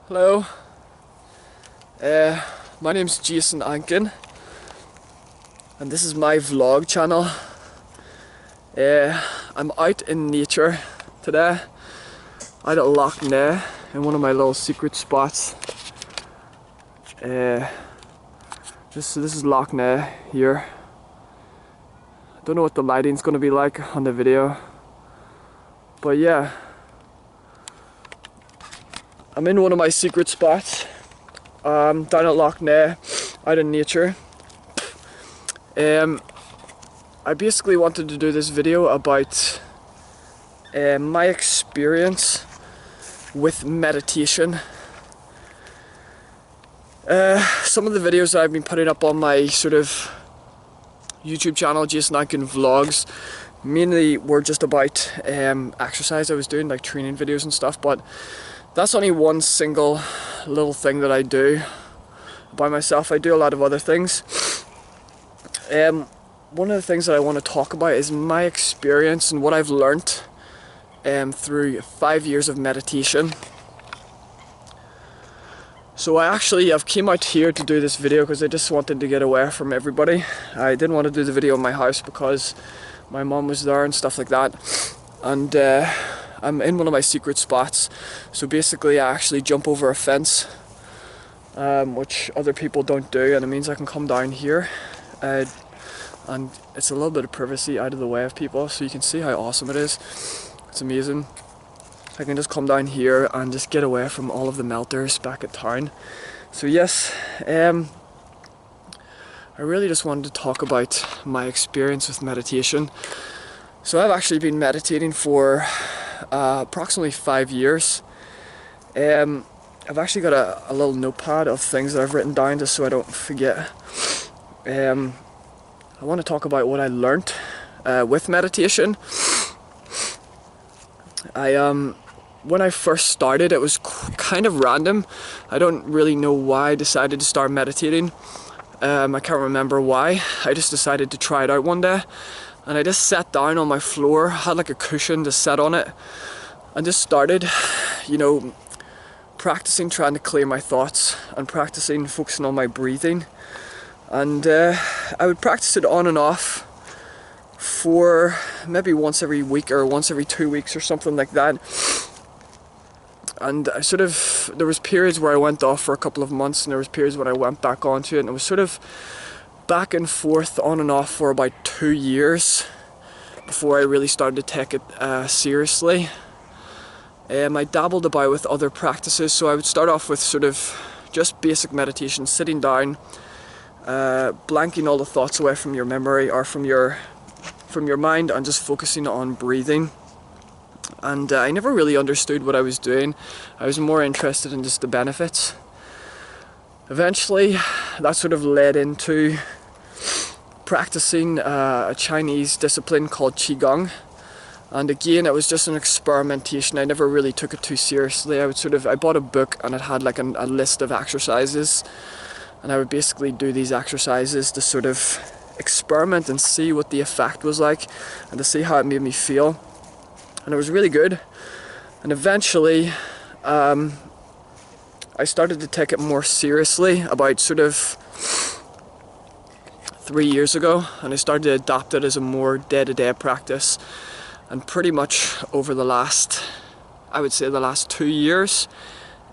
Hello, my name's Jason Ankin and this is my vlog channel. I'm out in nature today, out at Lough Neagh in one of my little secret spots. This is Lough Neagh here. I don't know what the lighting's going to be like on the video, but yeah. I'm in one of my secret spots, down at Lough Neagh, out in nature. I basically wanted to do this video about my experience with meditation. Some of the videos that I've been putting up on my sort of YouTube channel, Jason Ankin Vlogs, mainly were just about exercise I was doing, like training videos and stuff, but that's only one single little thing that I do by myself. I do a lot of other things. One of the things that I want to talk about is my experience and what I've learnt through 5 years of meditation. So I've came out here to do this video because I just wanted to get away from everybody. I didn't want to do the video in my house because my mom was there and stuff like that. And I'm in one of my secret spots, so basically I actually jump over a fence, which other people don't do, and it means I can come down here, and it's a little bit of privacy out of the way of people, so you can see how awesome it is. It's amazing. I can just come down here and just get away from all of the melters back at town. So yes, I really just wanted to talk about my experience with meditation. So I've actually been meditating for approximately 5 years. I've actually got a little notepad of things that I've written down just so I don't forget. I want to talk about what I learnt with meditation. When I first started, it was kind of random. I don't really know why I decided to start meditating. I can't remember why. I just decided to try it out one day. And I just sat down on my floor, had like a cushion to sit on it, and just started, practicing trying to clear my thoughts and practicing focusing on my breathing. And I would practice it on and off for maybe once every week or once every 2 weeks or something like that. And there was periods where I went off for a couple of months, and there was periods when I went back onto it, and it was sort of back and forth, on and off for about 2 years before I really started to take it seriously. I dabbled about with other practices, so I would start off with sort of just basic meditation, sitting down, blanking all the thoughts away from your memory or from your mind, and just focusing on breathing. And I never really understood what I was doing. I was more interested in just the benefits. Eventually, that sort of led into practicing a Chinese discipline called Qigong. And again, it was just an experimentation. I never really took it too seriously. I bought a book and it had like a list of exercises. And I would basically do these exercises to sort of experiment and see what the effect was like and to see how it made me feel. And it was really good. And eventually, I started to take it more seriously about sort of 3 years ago, and I started to adopt it as a more day-to-day practice. And pretty much over the last 2 years,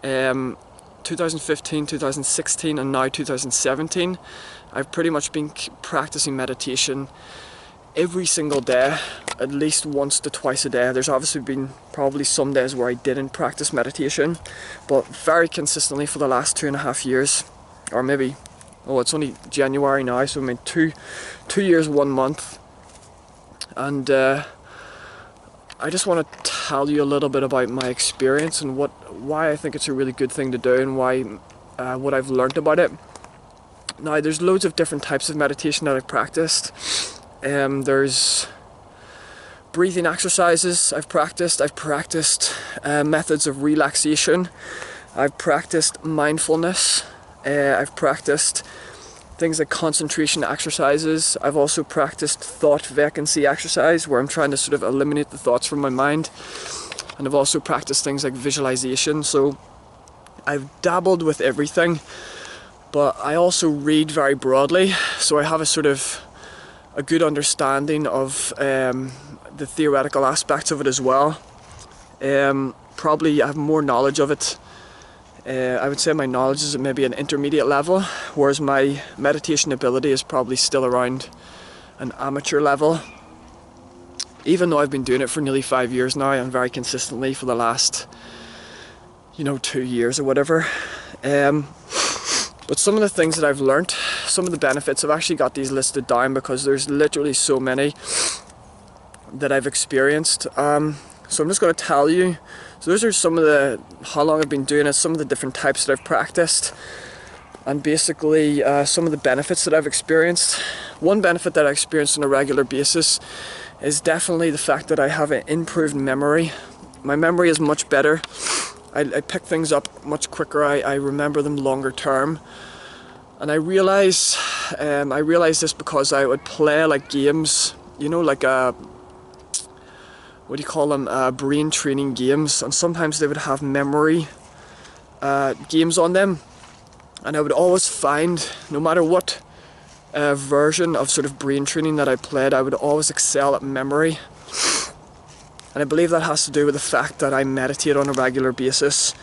2015, 2016 and now 2017, I've pretty much been practicing meditation every single day, at least once to twice a day. There's obviously been probably some days where I didn't practice meditation, but very consistently for the last 2.5 years, or maybe, it's only January now, so I mean 2 years, 1 month. And I just want to tell you a little bit about my experience and why I think it's a really good thing to do, and why what I've learned about it. Now, there's loads of different types of meditation that I've practiced. There's breathing exercises I've practiced methods of relaxation, I've practiced mindfulness, I've practiced things like concentration exercises. I've also practiced thought vacancy exercise, where I'm trying to sort of eliminate the thoughts from my mind. And I've also practiced things like visualization. So I've dabbled with everything, but I also read very broadly, so I have a good understanding of the theoretical aspects of it as well. Probably I have more knowledge of it. I would say my knowledge is at maybe an intermediate level, whereas my meditation ability is probably still around an amateur level. Even though I've been doing it for nearly 5 years now, and very consistently for the last 2 years or whatever. But some of the things that I've learnt, some of the benefits, I've actually got these listed down because there's literally so many that I've experienced. So I'm just going to tell you. So those are some of how long I've been doing it, some of the different types that I've practiced, and basically some of the benefits that I've experienced. One benefit that I experienced on a regular basis is definitely the fact that I have an improved memory. My memory is much better. I pick things up much quicker. I remember them longer term, and I realize this because I would play like games, like what do you call them? Brain training games, and sometimes they would have memory games on them, and I would always find, no matter what version of sort of brain training that I played, I would always excel at memory. And I believe that has to do with the fact that I meditate on a regular basis.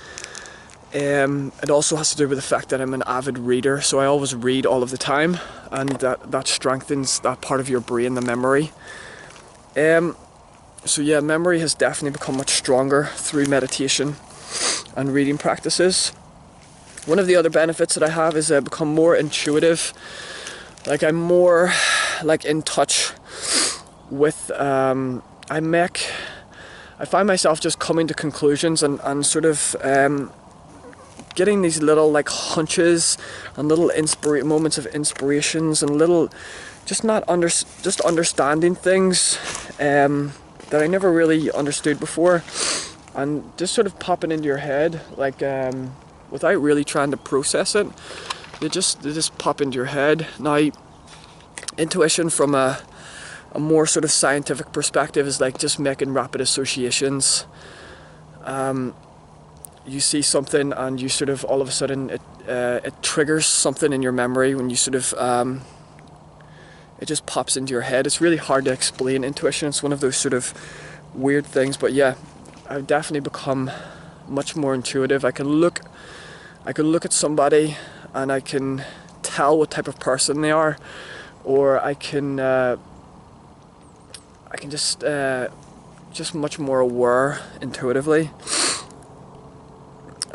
It also has to do with the fact that I'm an avid reader, so I always read all of the time, and that strengthens that part of your brain, the memory. So yeah, memory has definitely become much stronger through meditation and reading practices. One of the other benefits that I have is I've become more intuitive. Like I'm more in touch with, I find myself just coming to conclusions and sort of getting these little hunches and little moments of inspirations and little just understanding things that I never really understood before, and just sort of popping into your head without really trying to process it. They just pop into your head. Now, intuition from a more sort of scientific perspective is like just making rapid associations. You see something and you sort of all of a sudden it triggers something in your memory when you sort of it just pops into your head. It's really hard to explain intuition. It's one of those sort of weird things, but yeah, I've definitely become much more intuitive. I can look at somebody and I can tell what type of person they are, or I can just much more aware intuitively.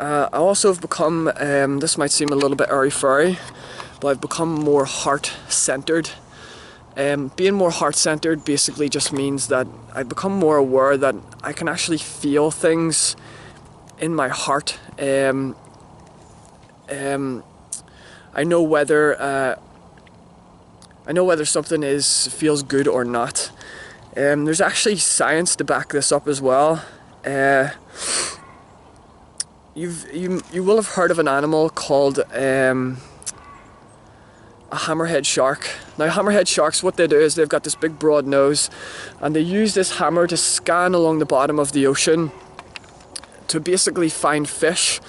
I also have become, this might seem a little bit airy-fairy, but I've become more heart-centered. Being more heart-centered basically just means that I've become more aware that I can actually feel things in my heart. I know whether something feels good or not. There's actually science to back this up as well. You will have heard of an animal called a hammerhead shark. Now, hammerhead sharks, what they do is they've got this big broad nose, and they use this hammer to scan along the bottom of the ocean to basically find fish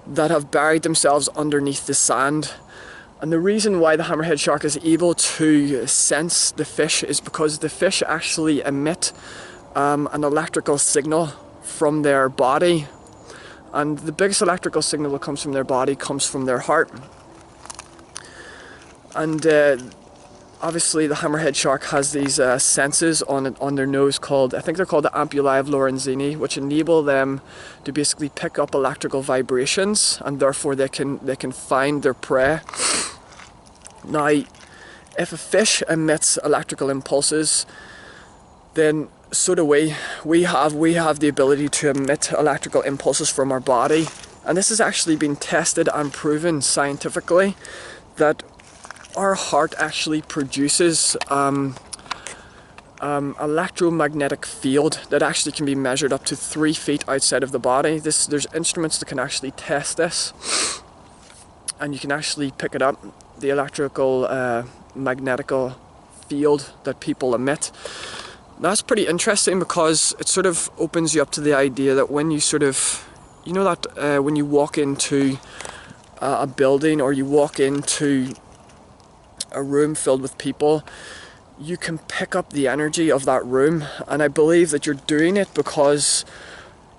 that have buried themselves underneath the sand. And the reason why the hammerhead shark is able to sense the fish is because the fish actually emit an electrical signal from their body, and the biggest electrical signal that comes from their body comes from their heart. And obviously the hammerhead shark has these senses on their nose called, I think they're called the ampullae of Lorenzini, which enable them to basically pick up electrical vibrations, and therefore they can find their prey. Now, if a fish emits electrical impulses, then so do we. We have the ability to emit electrical impulses from our body, and this has actually been tested and proven scientifically that our heart actually produces electromagnetic field that actually can be measured up to 3 feet outside of the body. There's instruments that can actually test this, and you can actually pick it up, the electrical magnetical field that people emit. That's pretty interesting because it sort of opens you up to the idea that when you sort of you know that when you walk into a building or you walk into a room filled with people, you can pick up the energy of that room, and I believe that you're doing it because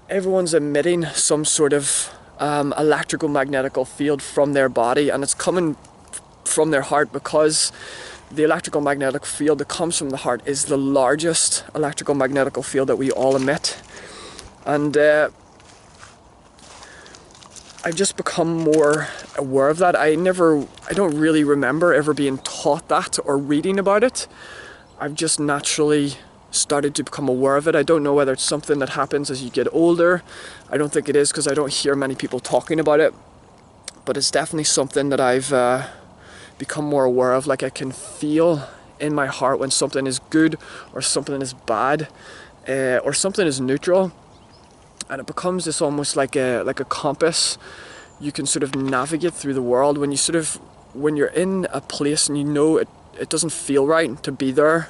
everyone's emitting some sort of electrical magnetical field from their body, and it's coming from their heart, because the electrical magnetic field that comes from the heart is the largest electrical magnetical field that we all emit. And I've just become more aware of that. I don't really remember ever being taught that or reading about it. I've just naturally started to become aware of it. I don't know whether it's something that happens as you get older. I don't think it is, because I don't hear many people talking about it. But it's definitely something that I've become more aware of. Like, I can feel in my heart when something is good or something is bad, or something is neutral. And it becomes this almost like a compass. You can sort of navigate through the world when you're in a place and you know it doesn't feel right to be there.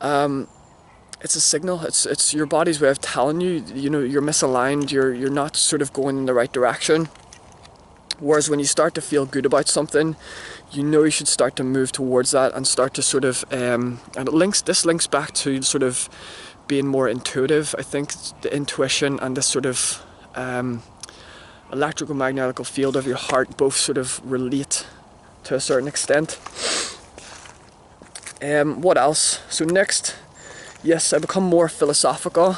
It's a signal. It's your body's way of telling you, you know, you're misaligned. You're not sort of going in the right direction. Whereas when you start to feel good about something, you know you should start to move towards that and start to sort of and this links back to sort of being more intuitive. I think the intuition and the sort of electrical magnetical field of your heart both sort of relate to a certain extent. What else? So next, yes, I become more philosophical.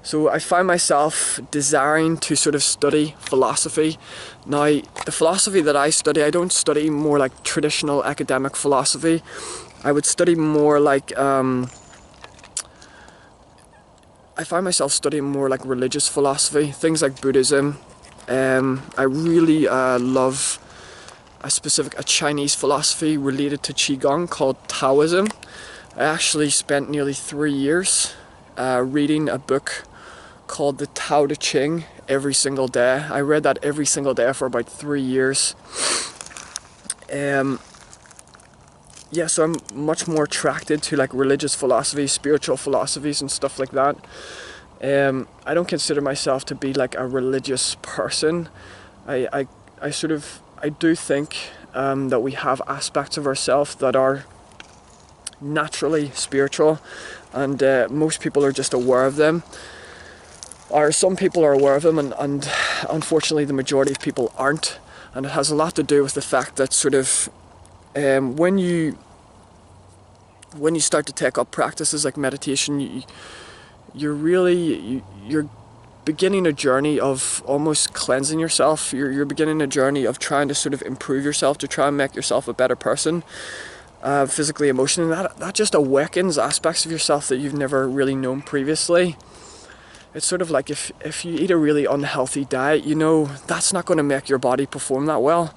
So I find myself desiring to sort of study philosophy. Now, the philosophy that I study, I don't study more like traditional academic philosophy. I would study more like I find myself studying more like religious philosophy, things like Buddhism. I really love a Chinese philosophy related to Qigong called Taoism. I actually spent nearly 3 years reading a book called the Tao Te Ching every single day. I read that every single day for about 3 years. Yeah, so I'm much more attracted to like religious philosophy, spiritual philosophies and stuff like that. I don't consider myself to be like a religious person. I do think that we have aspects of ourselves that are naturally spiritual, and most people are just aware of them. Or some people are aware of them, and unfortunately the majority of people aren't. And it has a lot to do with the fact that sort of when you start to take up practices like meditation, you're beginning a journey of almost cleansing yourself. You're beginning a journey of trying to sort of improve yourself, to try and make yourself a better person, physically, emotionally. That just awakens aspects of yourself that you've never really known previously. It's sort of like if you eat a really unhealthy diet, you know, that's not going to make your body perform that well.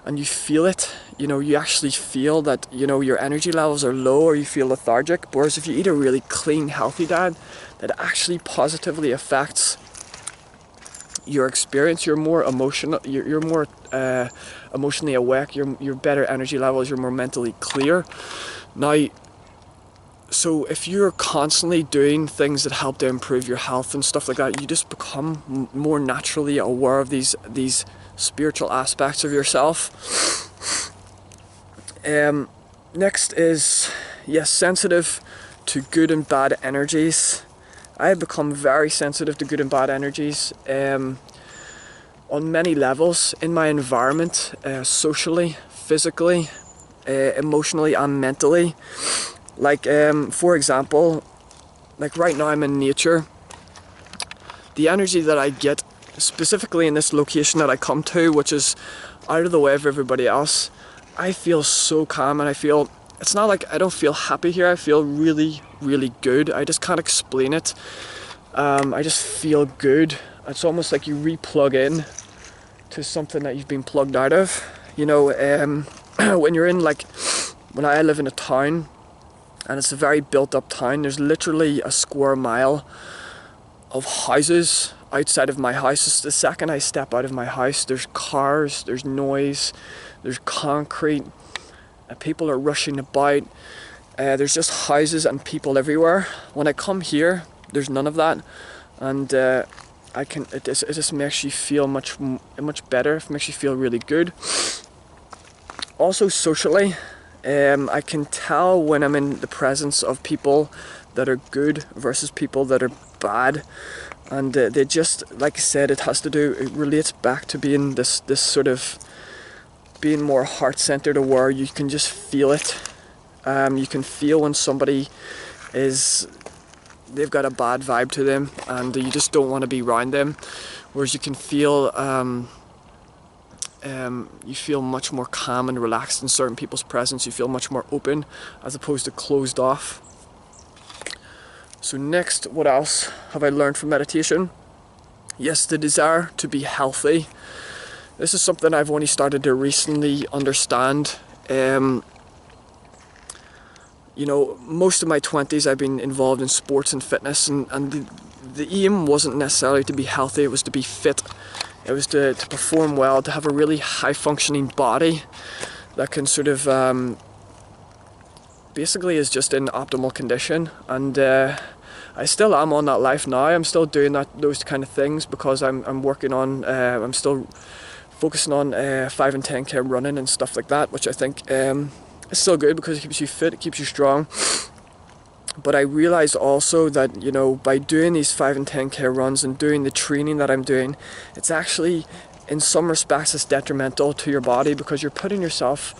And you feel it, you know, you actually feel that, you know, your energy levels are low or you feel lethargic. Whereas if you eat a really clean, healthy diet, that actually positively affects your experience. You're more emotional, you're more emotionally awake, you're better energy levels, you're more mentally clear. Now, so if you're constantly doing things that help to improve your health and stuff like that, you just become more naturally aware of these spiritual aspects of yourself. Next is, yes, sensitive to good and bad energies. I have become very sensitive to good and bad energies on many levels in my environment, socially, physically, emotionally and mentally. Like, for example, like right now I'm in nature. The energy that I get, specifically in this location that I come to, which is out of the way of everybody else, I feel so calm, and it's not like I don't feel happy here, I feel really, really good. I just can't explain it. I just feel good. It's almost like you re-plug in to something that you've been plugged out of. You know, when you're in, like, when I live in a town, and it's a very built up town, there's literally a square mile of houses outside of my house. Just the second I step out of my house, there's cars, there's noise, there's concrete, people are rushing about, there's just houses and people everywhere. When I come here, there's none of that, and it just makes you feel much better. It makes you feel really good. Also socially, I can tell when I'm in the presence of people that are good versus people that are bad, and they just, like I said, it relates back to being this sort of being more heart-centered, or where you can just feel it. You can feel when somebody they've got a bad vibe to them, and you just don't want to be around them. Whereas you can feel you feel much more calm and relaxed in certain people's presence. You feel much more open as opposed to closed off. So next, what else have I learned from meditation? Yes, the desire to be healthy. This is something I've only started to recently understand. You know, most of my 20s I've been involved in sports and fitness, and the aim wasn't necessarily to be healthy, it was to be fit. It was to perform well, to have a really high functioning body that can sort of basically is just in optimal condition. And I still am on that life now. I'm still doing those kind of things because I'm working on, I'm still focusing on 5 and 10k running and stuff like that, which I think is still good because it keeps you fit, it keeps you strong. But I realized also that, you know, by doing these 5 and 10k runs and doing the training that I'm doing, it's actually, in some respects, it's detrimental to your body because you're putting yourself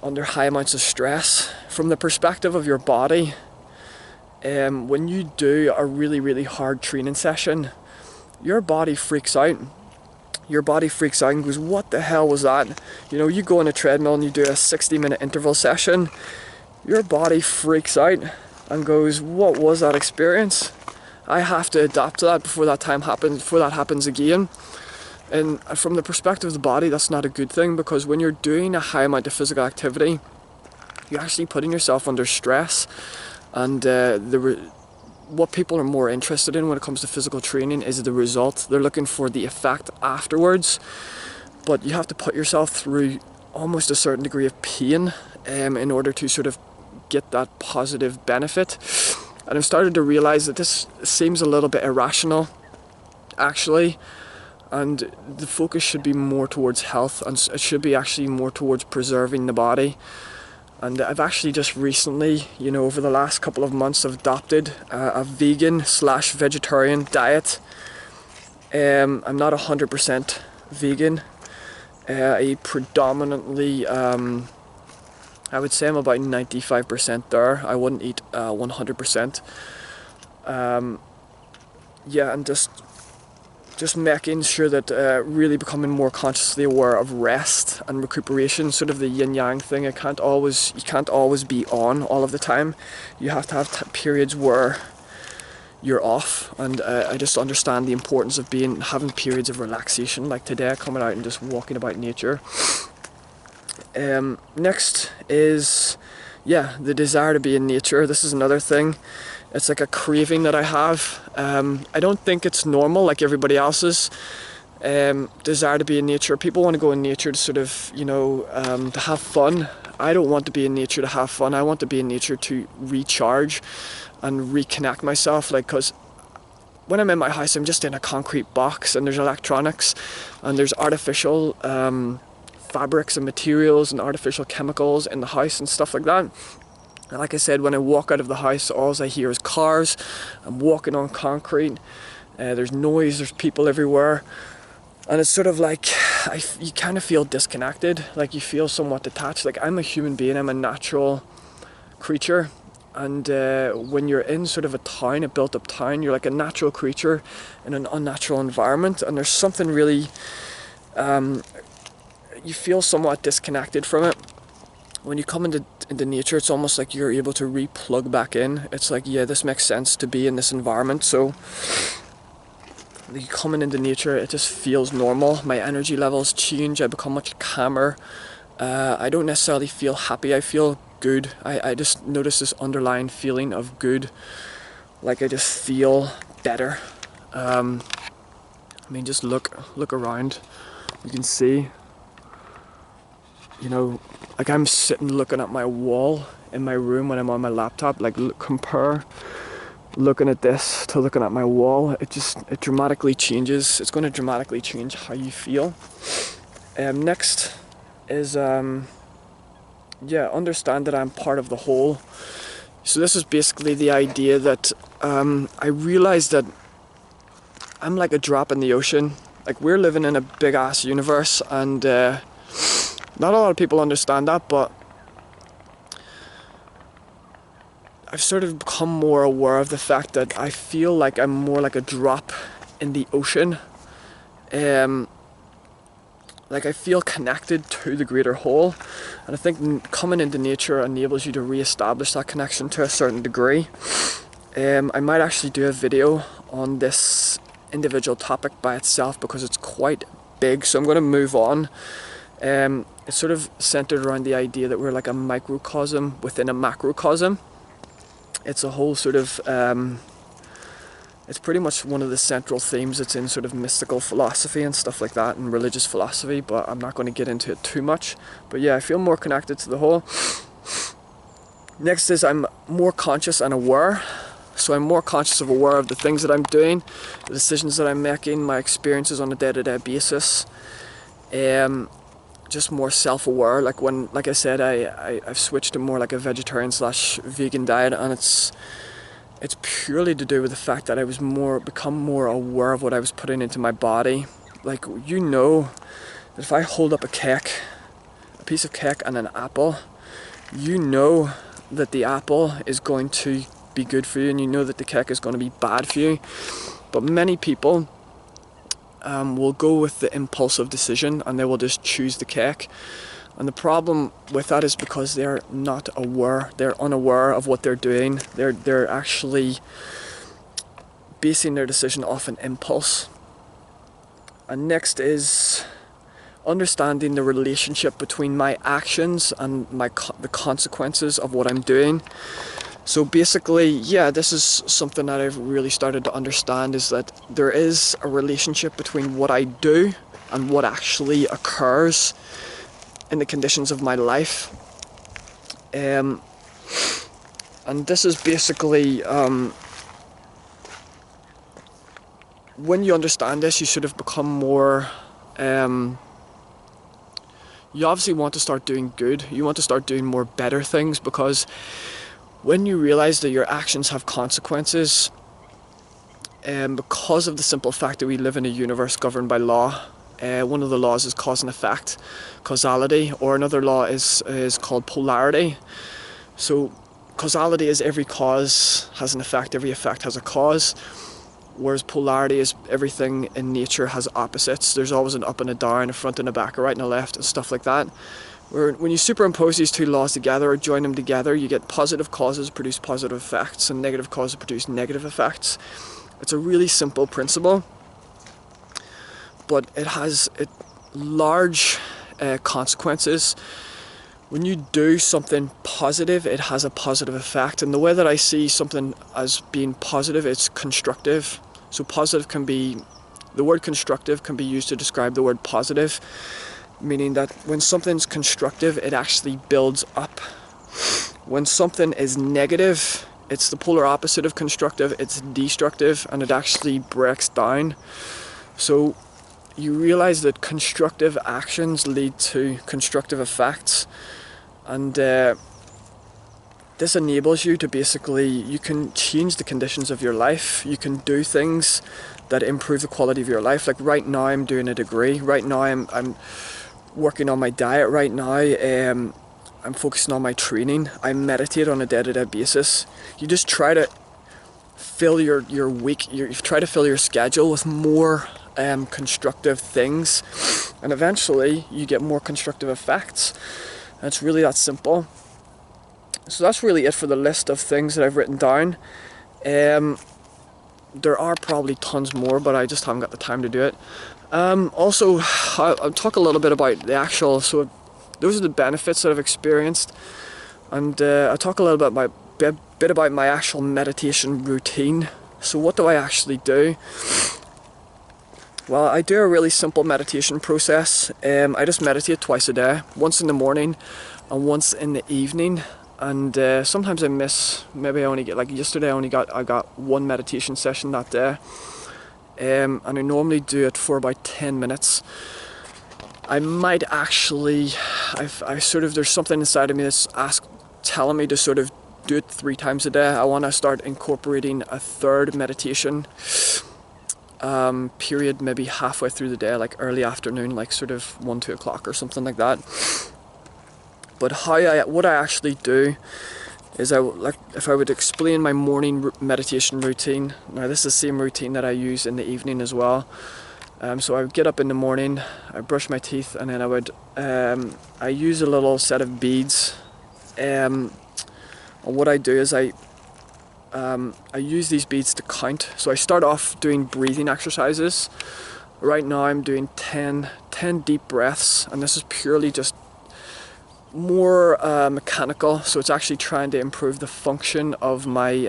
under high amounts of stress. From the perspective of your body, when you do a really hard training session, your body freaks out. Your body freaks out and goes, what the hell was that? You know, you go on a treadmill and you do a 60-minute interval session, your body freaks out and goes, what was that experience? I have to adapt to that before that happens again. And from the perspective of the body, that's not a good thing, because when you're doing a high amount of physical activity, you're actually putting yourself under stress. And what people are more interested in when it comes to physical training is the result. They're looking for the effect afterwards, but you have to put yourself through almost a certain degree of pain in order to sort of get that positive benefit. And I've started to realize that this seems a little bit irrational, actually, and the focus should be more towards health, and it should be actually more towards preserving the body. And I've actually just recently, you know, over the last couple of months, I've adopted a vegan/vegetarian diet. I'm not 100% vegan. I predominantly, I would say I'm about 95% there. I wouldn't eat 100%. Yeah, and just making sure that really becoming more consciously aware of rest and recuperation, sort of the yin-yang thing. You can't always be on all of the time. You have to have periods where you're off, and I just understand the importance of having periods of relaxation, like today, coming out and just walking about nature. Next is, yeah, the desire to be in nature. This is another thing. It's like a craving that I have. I don't think it's normal like everybody else's. Desire to be in nature. People want to go in nature to sort of, you know, to have fun. I don't want to be in nature to have fun. I want to be in nature to recharge and reconnect myself. Like, because when I'm in my house, I'm just in a concrete box, and there's electronics, and there's artificial fabrics and materials and artificial chemicals in the house and stuff like that. And like I said, when I walk out of the house, all I hear is cars. I'm walking on concrete. There's noise, there's people everywhere. And it's sort of like, you kind of feel disconnected. Like you feel somewhat detached. Like I'm a human being, I'm a natural creature. And when you're in sort of a town, a built up town, you're like a natural creature in an unnatural environment. And there's something really, you feel somewhat disconnected from it. When you come into nature, it's almost like you're able to re-plug back in. It's like, yeah, this makes sense to be in this environment. So like coming into nature, it just feels normal. My energy levels change. I become much calmer. I don't necessarily feel happy. I feel good. I just notice this underlying feeling of good. Like I just feel better. I mean, just look around. You can see, you know, like I'm sitting looking at my wall in my room when I'm on my laptop. Like compare looking at this to looking at my wall, it dramatically changes. It's going to dramatically change how you feel. Next is understand that I'm part of the whole. So this is basically the idea that I realized that I'm like a drop in the ocean. Like, we're living in a big ass universe, and not a lot of people understand that, but I've sort of become more aware of the fact that I feel like I'm more like a drop in the ocean. Like, I feel connected to the greater whole, and I think coming into nature enables you to re-establish that connection to a certain degree. I might actually do a video on this individual topic by itself because it's quite big, so I'm going to move on. It's sort of centered around the idea that we're like a microcosm within a macrocosm. It's a whole sort of it's pretty much one of the central themes that's in sort of mystical philosophy and stuff like that, and religious philosophy, but I'm not going to get into it too much. But yeah, I feel more connected to the whole. Next is I'm more conscious and aware. So I'm more conscious and aware of the things that I'm doing, the decisions that I'm making, my experiences on a day-to-day basis. Just more self-aware. Like I said, I've switched to more like a vegetarian/vegan diet, and it's purely to do with the fact that I was become more aware of what I was putting into my body. Like, you know that if I hold up a piece of cake and an apple, you know that the apple is going to be good for you, and you know that the cake is going to be bad for you. But many people will go with the impulsive decision, and they will just choose the cake. And the problem with that is because they're not aware, they're unaware of what they're doing. They're actually basing their decision off an impulse. And next is understanding the relationship between my actions and the consequences of what I'm doing. So basically, yeah, this is something that I've really started to understand, is that there is a relationship between what I do and what actually occurs in the conditions of my life. And this is basically, when you understand this, you sort of become more, you obviously want to start doing good. You want to start doing more better things, because when you realize that your actions have consequences, because of the simple fact that we live in a universe governed by law, one of the laws is cause and effect, causality, or another law is called polarity. So causality is every cause has an effect, every effect has a cause, whereas polarity is everything in nature has opposites. There's always an up and a down, a front and a back, a right and a left, and stuff like that. When you superimpose these two laws together, or join them together, you get positive causes produce positive effects, and negative causes produce negative effects. It's a really simple principle, but it has large consequences. When you do something positive, it has a positive effect, and the way that I see something as being positive, it's constructive. So positive the word constructive can be used to describe the word positive, meaning that when something's constructive, it actually builds up. When something is negative, it's the polar opposite of constructive, it's destructive, and it actually breaks down. So you realize that constructive actions lead to constructive effects, and this enables you to basically, you can change the conditions of your life. You can do things that improve the quality of your life. Like right now I'm doing a degree, right now I'm working on my diet, right now I'm focusing on my training. I meditate on a day-to-day basis. You just try to fill your week, you try to fill your schedule with more constructive things, and eventually you get more constructive effects. And it's really that simple. So that's really it for the list of things that I've written down. There are probably tons more, but I just haven't got the time to do it. Also, I'll talk a little bit about the actual, so those are the benefits that I've experienced, and I'll talk a little bit about my actual meditation routine. So what do I actually do? Well, I do a really simple meditation process. I just meditate twice a day, once in the morning and once in the evening. and sometimes I miss. Maybe I only get, like yesterday I got one meditation session that day, and I normally do it for about 10 minutes. I might actually, I sort of, there's something inside of me that's telling me to sort of do it 3 times a day. I want to start incorporating a third meditation period, maybe halfway through the day, like early afternoon, like sort of 1-2 o'clock or something like that. But what I actually do is, if I would explain my morning meditation routine. Now this is the same routine that I use in the evening as well. So I would get up in the morning, I brush my teeth, and then I use a little set of beads. And what I do is I use these beads to count. So I start off doing breathing exercises. Right now I'm doing 10 deep breaths, and this is purely just more mechanical. So it's actually trying to improve the function of my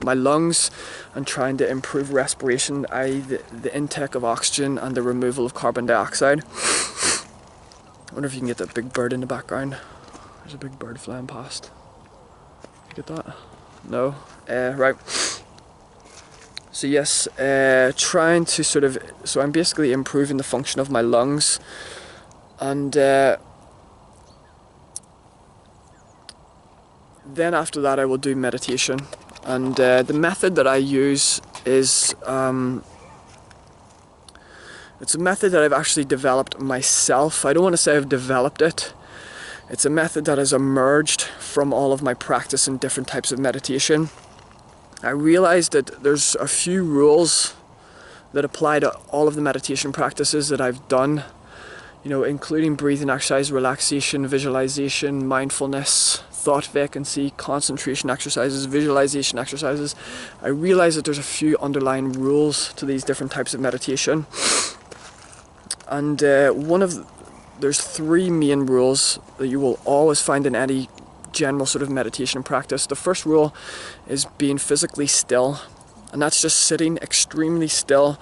my lungs and trying to improve respiration, i.e. the intake of oxygen and the removal of carbon dioxide. I wonder if you can get that big bird in the background. There's a big bird flying past. You get that? No? Right. So yes, trying to sort of, so I'm basically improving the function of my lungs, and then after that I will do meditation. And the method that I use is, it's a method that I've actually developed myself. I don't want to say I've developed it. It's a method that has emerged from all of my practice in different types of meditation. I realized that there's a few rules that apply to all of the meditation practices that I've done, you know, including breathing exercise, relaxation, visualization, mindfulness, thought vacancy, concentration exercises, visualization exercises. I realize that there's a few underlying rules to these different types of meditation, and there's 3 main rules that you will always find in any general sort of meditation practice. The first rule is being physically still, and that's just sitting extremely still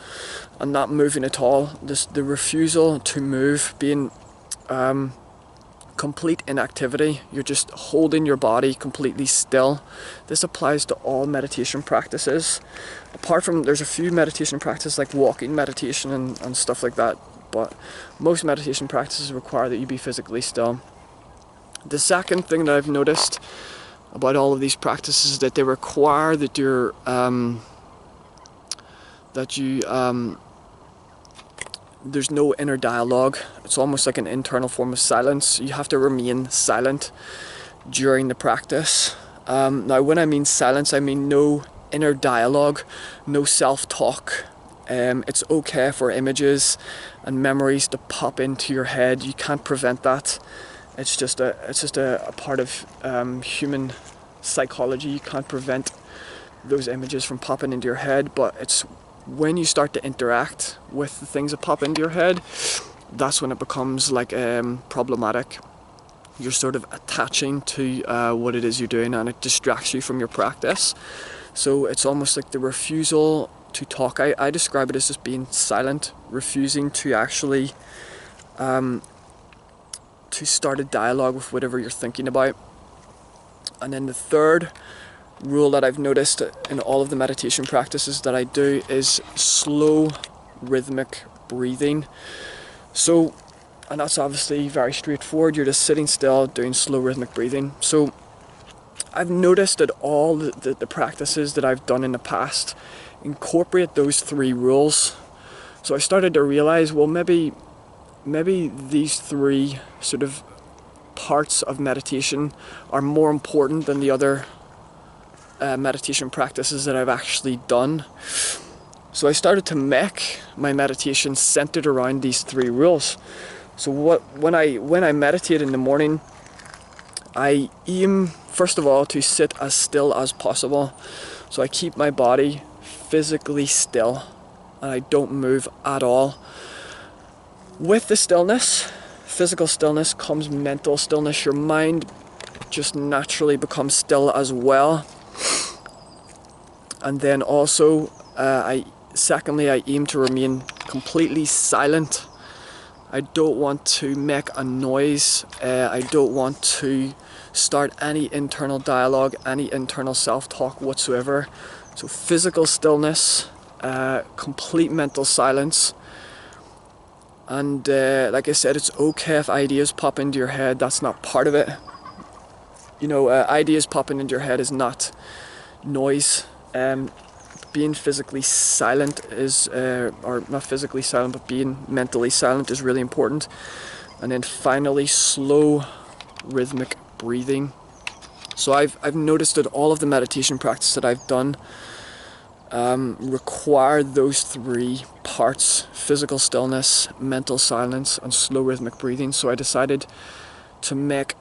and not moving at all. The refusal to move, being complete inactivity. You're just holding your body completely still. This applies to all meditation practices. Apart from, there's a few meditation practices like walking meditation and stuff like that, but most meditation practices require that you be physically still. The second thing that I've noticed about all of these practices is that they require that there's no inner dialogue. It's almost like an internal form of silence. You have to remain silent during the practice. Now when I mean silence, I mean no inner dialogue, no self-talk. It's okay for images and memories to pop into your head. You can't prevent that. It's just a part of human psychology. You can't prevent those images from popping into your head, but it's when you start to interact with the things that pop into your head, that's when it becomes like problematic. You're sort of attaching to what it is you're doing, and it distracts you from your practice. So it's almost like the refusal to talk. I describe it as just being silent, refusing to actually to start a dialogue with whatever you're thinking about. And then the third rule that I've noticed in all of the meditation practices that I do is slow rhythmic breathing. So, and that's obviously very straightforward. You're just sitting still doing slow rhythmic breathing. So I've noticed that all the practices that I've done in the past incorporate those 3 rules. So I started to realize, well, maybe these 3 sort of parts of meditation are more important than the other meditation practices that I've actually done. So I started to make my meditation centered around these 3 rules. So when I meditate in the morning, I aim first of all to sit as still as possible. So I keep my body physically still and I don't move at all. With the stillness, physical stillness, comes mental stillness. Your mind just naturally becomes still as well. And then also, secondly, I aim to remain completely silent. I don't want to make a noise. I don't want to start any internal dialogue, any internal self-talk whatsoever. So physical stillness, complete mental silence, and like I said, it's okay if ideas pop into your head. That's not part of it. You know, ideas popping into your head is not noise. Being physically silent is, or not physically silent, but being mentally silent is really important. And then finally, slow rhythmic breathing. So I've noticed that all of the meditation practice that I've done require those three parts: physical stillness, mental silence, and slow rhythmic breathing. So I decided to make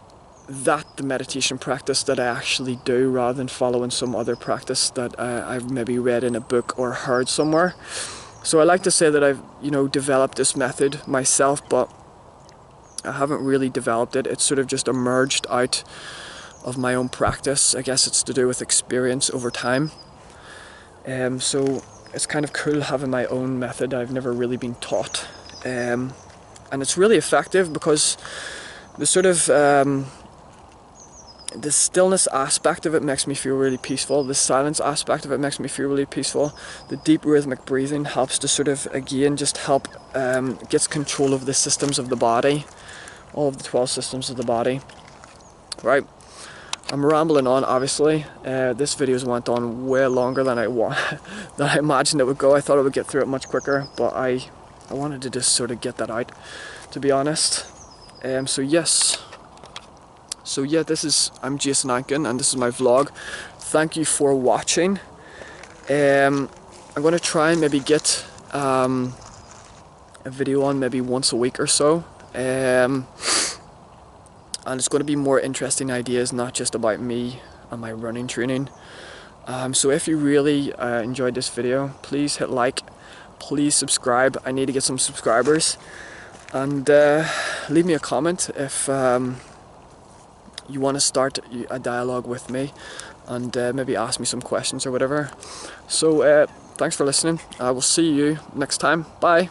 that the meditation practice that I actually do, rather than following some other practice that I've maybe read in a book or heard somewhere. So I like to say that I've, you know, developed this method myself, but I haven't really developed it. It's sort of just emerged out of my own practice. I guess it's to do with experience over time. So it's kind of cool having my own method. I've never really been taught, and it's really effective because the sort of the stillness aspect of it makes me feel really peaceful. The silence aspect of it makes me feel really peaceful. The deep rhythmic breathing helps to sort of, again, just help, gets control of the systems of the body, all of the 12 systems of the body. Right, I'm rambling on, obviously. This video's went on way longer than I imagined it would go. I thought I would get through it much quicker, but I wanted to just sort of get that out, to be honest. So yeah, I'm Jason Ankin, and this is my vlog. Thank you for watching. I'm going to try and maybe get a video on maybe once a week or so. And it's going to be more interesting ideas, not just about me and my running training. So if you really enjoyed this video, please hit like, please subscribe. I need to get some subscribers. And leave me a comment if you want to start a dialogue with me, and maybe ask me some questions or whatever. So thanks for listening. I will see you next time. Bye.